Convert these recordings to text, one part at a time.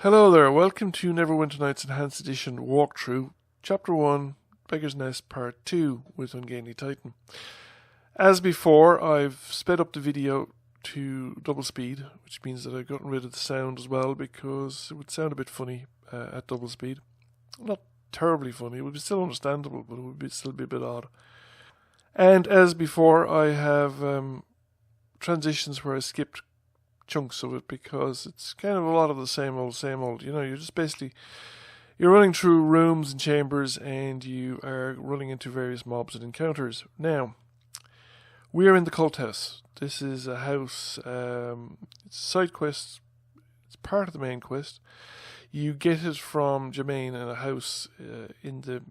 Hello there, welcome to Neverwinter Night's Enhanced Edition walkthrough, Chapter 1, Beggars Nest Part 2 with Ungainly Titan. As before, I've sped up the video to double speed, which means that I've gotten rid of the sound as well because it would sound a bit funny at double speed. Not terribly funny, it would be still understandable, but it would still be a bit odd. And as before, I have transitions where I skipped chunks of it because it's kind of a lot of the same old. You know, you're just basically you're running through rooms and chambers and you are running into various mobs and encounters. Now, we are in the cult house. This is a house, it's a side quest, it's part of the main quest. You get it from Jermaine in a house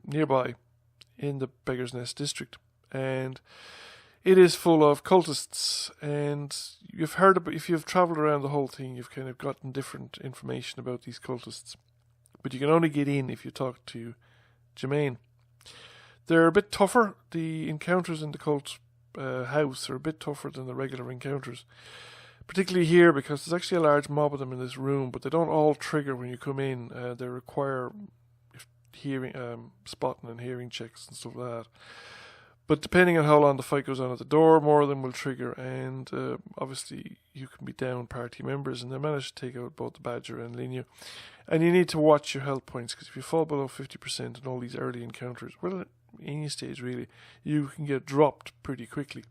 nearby in the Beggars Nest district, and it is full of cultists, and you've heard about, if you've travelled around the whole thing, you've kind of gotten different information about these cultists. But you can only get in if you talk to Jermaine. They're a bit tougher. The encounters in the cult house are a bit tougher than the regular encounters. Particularly here, because there's actually a large mob of them in this room, but they don't all trigger when you come in. They require hearing, spotting and hearing checks and stuff like that. But depending on how long the fight goes on at the door, more of them will trigger, and obviously you can be down party members, and they manage to take out both the Badger and Linyu. And you need to watch your health points, because if you fall below 50% in all these early encounters, well, at any stage really, you can get dropped pretty quickly.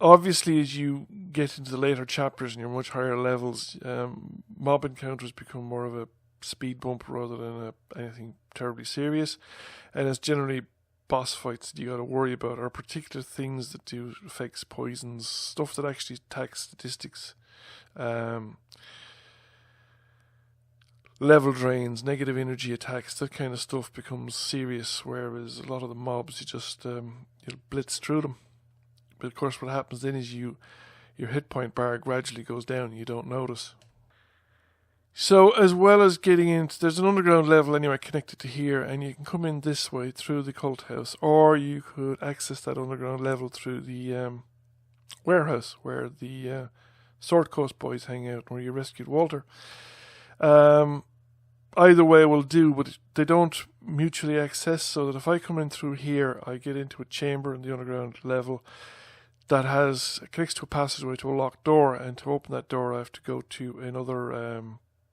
Obviously, as you get into the later chapters and you're much higher levels, mob encounters become more of a speed bump rather than anything terribly serious, and it's generally boss fights that you got to worry about are particular things that do effects, poisons, stuff that actually attacks statistics, level drains, negative energy attacks. That kind of stuff becomes serious, whereas a lot of the mobs you just you'll blitz through them. But of course, what happens then is your hit point bar gradually goes down and you don't notice. So, as well as getting into, there's an underground level anyway connected to here, and you can come in this way through the cult house, or you could access that underground level through the warehouse where the Sword Coast boys hang out, where you rescued Walter. Either way will do, but they don't mutually access, so that if I come in through here, I get into a chamber in the underground level that connects to a passageway to a locked door, and to open that door I have to go to another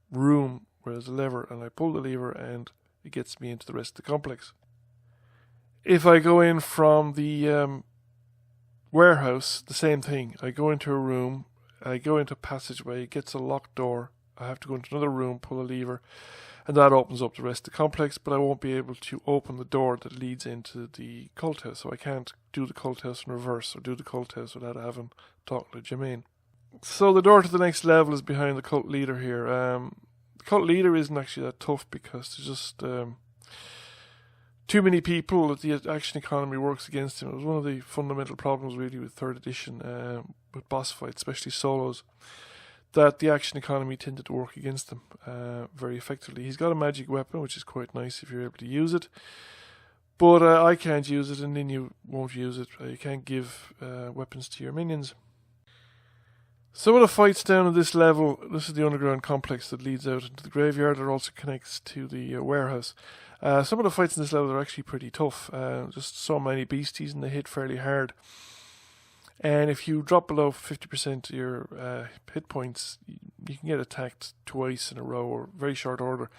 room where there's a lever, and I pull the lever and it gets me into the rest of the complex. If I go in from the warehouse, the same thing. I go into a room, I go into a passageway, it gets a locked door, I have to go into another room, pull a lever, and that opens up the rest of the complex, but I won't be able to open the door that leads into the cult house, so I can't do the cult house in reverse or do the cult house without having talked to Jermaine. So the door to the next level is behind the cult leader here. The cult leader isn't actually that tough because there's just too many people that the action economy works against him. It was one of the fundamental problems really with 3rd edition, with boss fights, especially solos, that the action economy tended to work against him very effectively. He's got a magic weapon, which is quite nice if you're able to use it. But I can't use it, and then you won't use it. You can't give weapons to your minions. Some of the fights down at this level, this is the underground complex that leads out into the graveyard. It also connects to the warehouse. Some of the fights in this level are actually pretty tough. Just so many beasties and they hit fairly hard. And if you drop below 50% of your hit points, you can get attacked twice in a row or very short order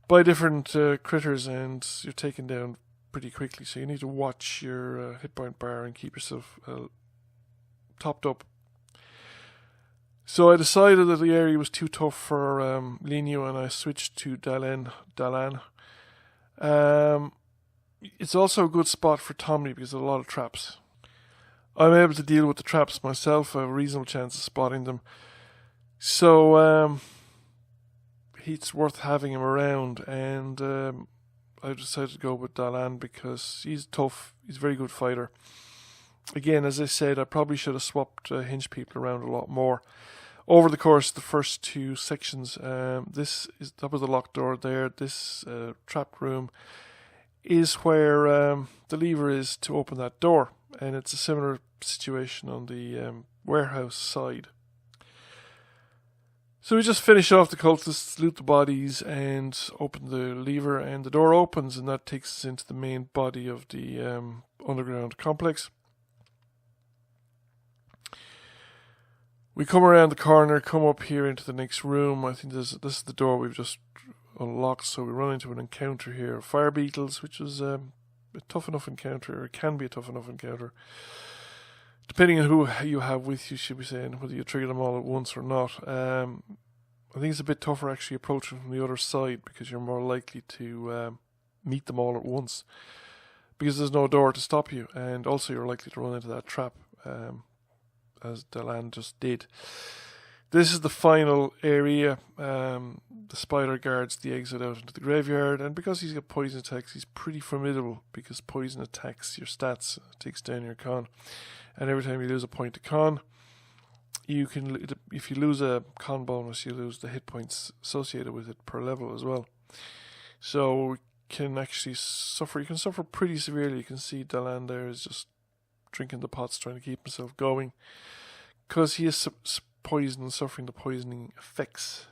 by different critters, and you're taken down pretty quickly. So you need to watch your hit point bar and keep yourself topped up. So I decided that the area was too tough for Linyu, and I switched to Dalan. It's also a good spot for Tommy because there's a lot of traps. I'm able to deal with the traps myself. I have a reasonable chance of spotting them. So it's worth having him around, and I decided to go with Dalan because he's tough. He's a very good fighter. Again, as I said, I probably should have swapped hinge people around a lot more over the course of the first 2 sections. That was the locked door there. This trapped room is where the lever is to open that door, and it's a similar situation on the warehouse side. So we just finish off the cultists, loot the bodies, and open the lever, and the door opens, and that takes us into the main body of the underground complex. We come around the corner, come up here into the next room. I think this is the door we've just unlocked, so we run into an encounter here of fire beetles, which is a tough enough encounter, or it can be a tough enough encounter. Depending on who you have with you, should we say, and whether you trigger them all at once or not. I think it's a bit tougher actually approaching from the other side, because you're more likely to meet them all at once, because there's no door to stop you, and also you're likely to run into that trap, as Deland just did. This is the final area. The spider guards the exit out into the graveyard, and because he's got poison attacks, he's pretty formidable, because poison attacks your stats, takes down your con. And every time you lose a point to con, you can, if you lose a con bonus, you lose the hit points associated with it per level as well. So you can actually suffer. You can suffer pretty severely. You can see Deland there is just drinking the pots, trying to keep himself going, because he is poisoned and suffering the poisoning effects.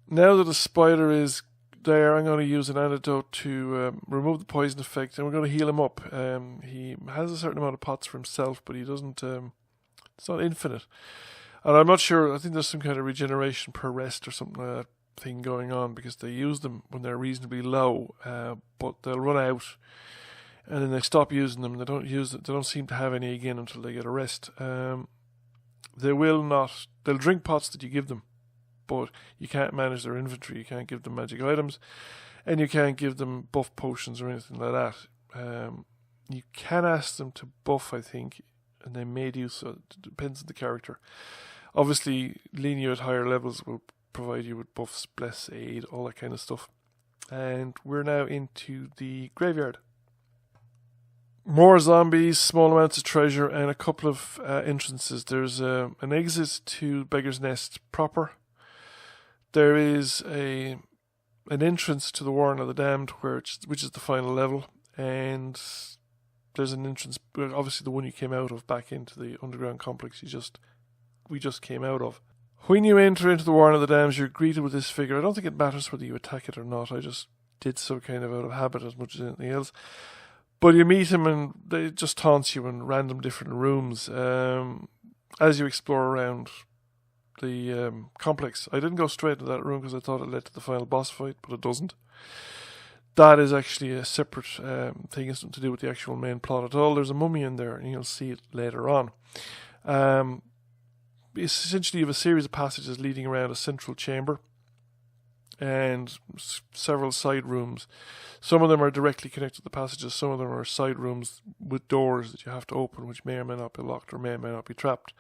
Now that the spider is there, I'm going to use an antidote to remove the poison effect, and we're going to heal him up. He has a certain amount of pots for himself, but he doesn't. It's not infinite, and I'm not sure. I think there's some kind of regeneration per rest or something like that thing going on, because they use them when they're reasonably low, but they'll run out, and then they stop using them. They don't use it. They don't seem to have any again until they get a rest. They will not. They'll drink pots that you give them, but you can't manage their inventory. You can't give them magic items, and you can't give them buff potions or anything like that. You can ask them to buff, I think, and they may do so. It depends on the character. Obviously, leading you at higher levels will provide you with buffs, bless, aid, all that kind of stuff. And we're now into the graveyard. More zombies, small amounts of treasure, and a couple of entrances. There's an exit to Beggars Nest proper. There is an entrance to the Warren of the Damned, which is the final level, and there's an entrance, obviously the one you came out of, back into the underground complex we just came out of. When you enter into the Warren of the Damned, you're greeted with this figure. I don't think it matters whether you attack it or not. I just did so kind of out of habit as much as anything else. But you meet him, and they just taunts you in random different rooms as you explore around the complex. I didn't go straight into that room because I thought it led to the final boss fight, but it doesn't. That is actually a separate thing. It's nothing to do with the actual main plot at all. There's a mummy in there, and you'll see it later on. Essentially, you have a series of passages leading around a central chamber and several side rooms. Some of them are directly connected to the passages. Some of them are side rooms with doors that you have to open, which may or may not be locked or may or may not be trapped,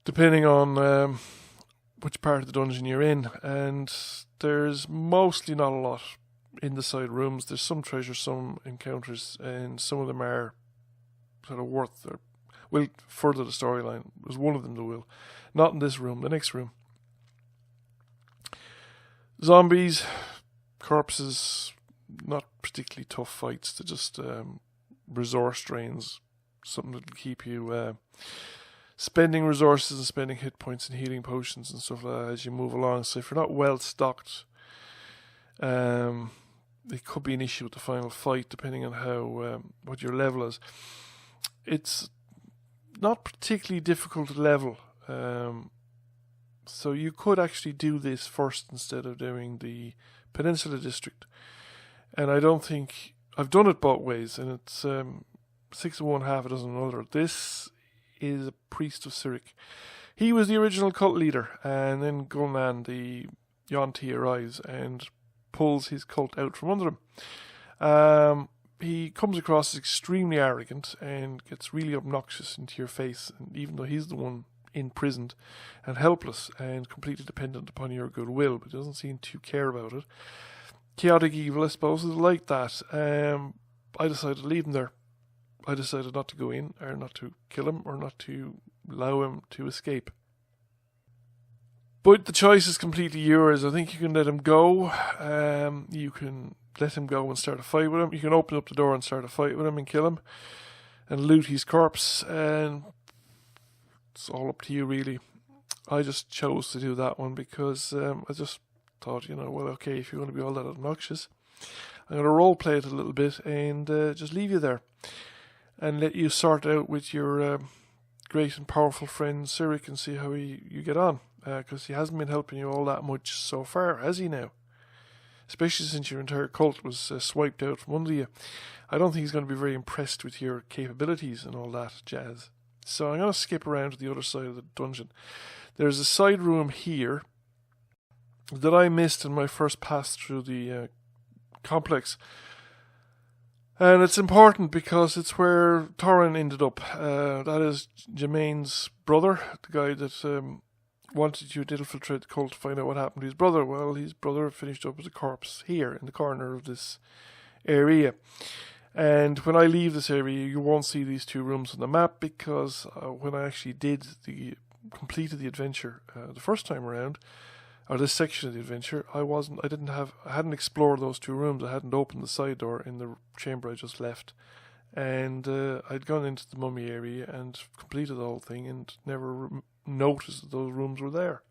depending on which part of the dungeon you're in. And there's mostly not a lot in the side rooms. There's some treasure, some encounters, and some of them are sort of worth or will further the storyline. There's one of them that will. Not in this room, the next room. Zombies, corpses, not particularly tough fights. They're just resource drains, something that'll keep you spending resources and spending hit points and healing potions and stuff like that as you move along. So if you're not well stocked, it could be an issue with the final fight, depending on how what your level is. It's not particularly difficult to level. So you could actually do this first instead of doing the Peninsula District. And I don't think... I've done it both ways, and it's 6 of one, half a dozen another. This is a priest of Cyric. He was the original cult leader, and then Gunnan, the Yonti, arrives and pulls his cult out from under him. He comes across as extremely arrogant and gets really obnoxious into your face, and even though he's the one imprisoned and helpless and completely dependent upon your goodwill, but doesn't seem to care about it. Chaotic evil, I suppose, is like that. I decided to leave him there. I decided not to go in, or not to kill him, or not to allow him to escape. But the choice is completely yours. I think you can let him go. You can let him go and start a fight with him. You can open up the door and start a fight with him and kill him and loot his corpse. And it's all up to you, really. I just chose to do that one because I just thought, well, okay, if you're going to be all that obnoxious, I'm going to role play it a little bit and just leave you there and let you sort out with your great and powerful friend Cyric and see how you get on, because he hasn't been helping you all that much so far, has he now? Especially since your entire cult was swiped out from under you. I don't think he's going to be very impressed with your capabilities and all that jazz. So I'm going to skip around to the other side of the dungeon. There's a side room here that I missed in my first pass through the complex. And it's important because it's where Thorin ended up. That is Jermaine's brother, the guy that wanted you to infiltrate the cult to find out what happened to his brother. Well, his brother finished up as a corpse here in the corner of this area. And when I leave this area, you won't see these two rooms on the map because when I actually completed the adventure the first time around, or this section of the adventure, I hadn't explored those two rooms. I hadn't opened the side door in the chamber I just left, and I'd gone into the mummy area and completed the whole thing and never noticed that those rooms were there.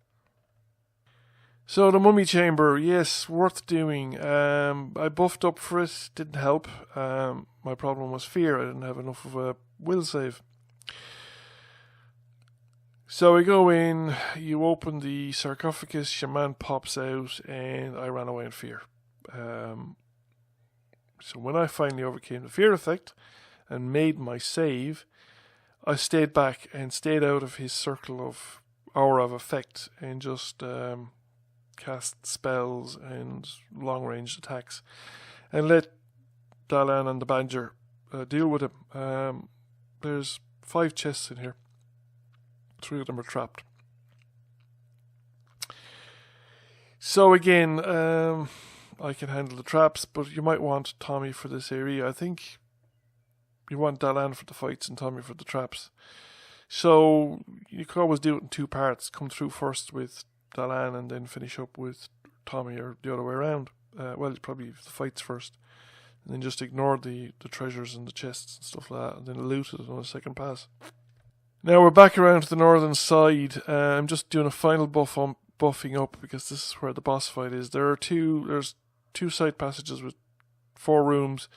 So the mummy chamber, yes, worth doing. I buffed up for it, didn't help. My problem was fear. I didn't have enough of a will save. So we go in, you open the sarcophagus, your man pops out, and I ran away in fear. So when I finally overcame the fear effect and made my save, I stayed back and stayed out of his circle of aura of effect and just cast spells and long-range attacks and let Dalan and the Badger deal with him. There's 5 chests in here. 3 of them are trapped. So again, I can handle the traps, but you might want Tommy for this area. I think you want Dalan for the fights and Tommy for the traps. So you could always do it in 2 parts. Come through first with Dalan and then finish up with Tommy, or the other way around. Well, it's probably the fights first. And then just ignore the treasures and the chests and stuff like that, and then loot it on a second pass. Now we're back around to the northern side. I'm just doing a final buffing up because this is where the boss fight is. There's 2 side passages with 4 rooms.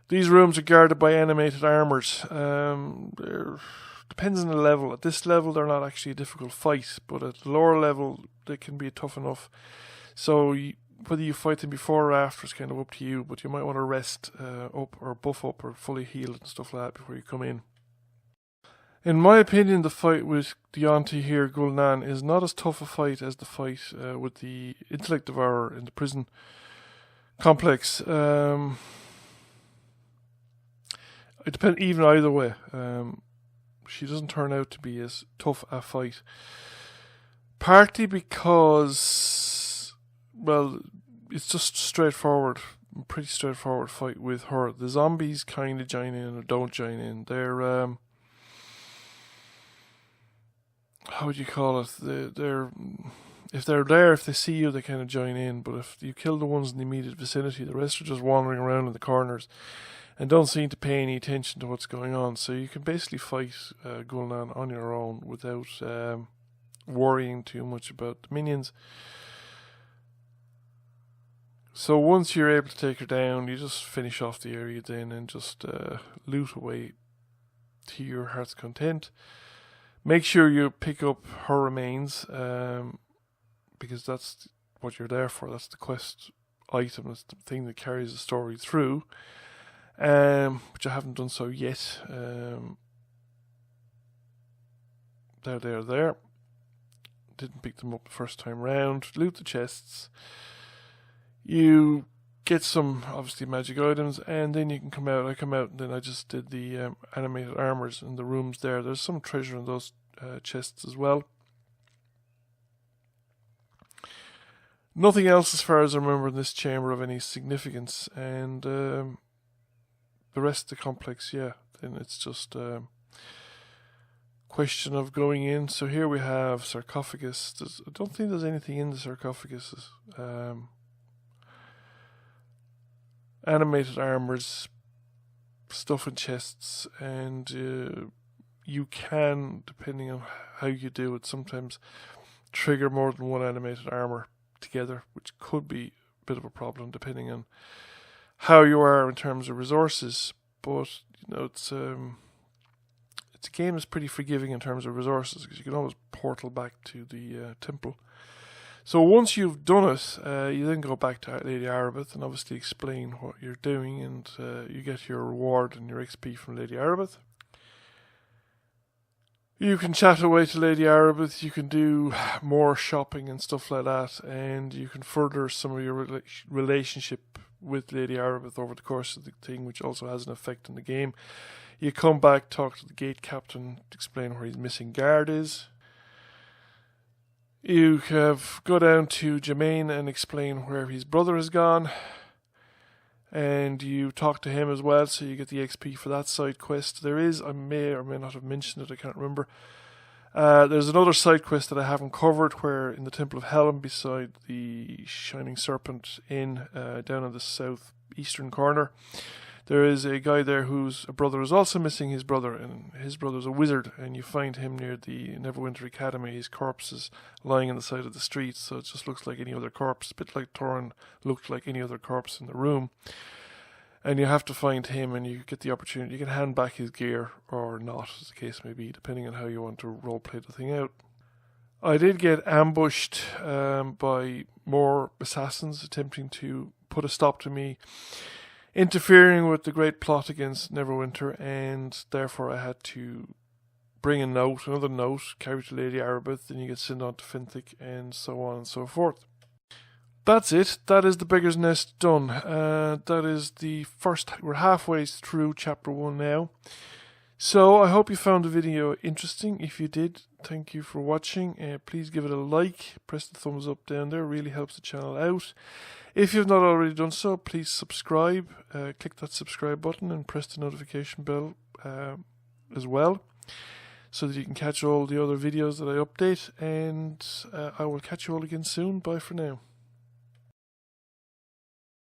These rooms are guarded by animated armors. Depends on the level. At this level, they're not actually a difficult fight, but at the lower level, they can be tough enough. So whether you fight them before or after is kind of up to you, but you might want to rest up or buff up or fully heal and stuff like that before you come in. In my opinion, the fight with the auntie here, Gul'dan, is not as tough a fight as the fight with the intellect devourer in the prison complex. It depends even either way. She doesn't turn out to be as tough a fight. Partly because, well, it's just straightforward, pretty straightforward fight with her. The zombies kind of join in or don't join in. They're how would you call it? If they see you, they kind of join in. But if you kill the ones in the immediate vicinity, the rest are just wandering around in the corners and don't seem to pay any attention to what's going on. So you can basically fight Gul'dan on your own without worrying too much about the minions. So once you're able to take her down, you just finish off the area then and just loot away to your heart's content. Make sure you pick up her remains, because that's what you're there for. That's the quest item. That's the thing that carries the story through, which I haven't done so yet. There. Didn't pick them up the first time round. Loot the chests. You get some, obviously, magic items, and then you can come out. I come out, and then I just did the animated armors in the rooms there. There's some treasure in those chests as well. Nothing else, as far as I remember, in this chamber of any significance, and the rest of the complex, yeah, then it's just a question of going in. So here we have sarcophagus. I don't think there's anything in the sarcophaguses. Animated armors, stuff in chests, and you can, depending on how you do it, sometimes trigger more than one animated armor together, which could be a bit of a problem depending on how you are in terms of resources. But it's a game that's pretty forgiving in terms of resources, because you can always portal back to the temple. So once you've done it, you then go back to Lady Arabeth and obviously explain what you're doing, and you get your reward and your XP from Lady Arabeth. You can chat away to Lady Arabeth, you can do more shopping and stuff like that, and you can further some of your relationship with Lady Arabeth over the course of the thing, which also has an effect on the game. You come back, talk to the gate captain, explain where his missing guard is. You have go down to Jermaine and explain where his brother has gone, and you talk to him as well, so you get the XP for that side quest. There is, I may or may not have mentioned it, I can't remember. There's another side quest that I haven't covered, where in the Temple of Helen, beside the Shining Serpent Inn, down in the southeastern corner, there is a guy there whose brother is also missing his brother, and his brother's a wizard, and you find him near the Neverwinter Academy. His corpse is lying on the side of the street, so it just looks like any other corpse, a bit like Thorin looked like any other corpse in the room. And you have to find him, and you get the opportunity. You can hand back his gear or not, as the case may be, depending on how you want to roleplay the thing out. I did get ambushed by more assassins attempting to put a stop to me interfering with the great plot against Neverwinter, and therefore I had to bring another note, carry to Lady Arabeth, and you get sent on to Finthic, and so on and so forth. That's it. That is the Beggar's Nest done. That is the first. We're halfway through chapter 1 now. So I hope you found the video interesting. If you did, thank you for watching. Please give it a like. Press the thumbs up down there. It really helps the channel out. If you've not already done so, please subscribe. Click that subscribe button and press the notification bell as well, so that you can catch all the other videos that I update. And I will catch you all again soon. Bye for now.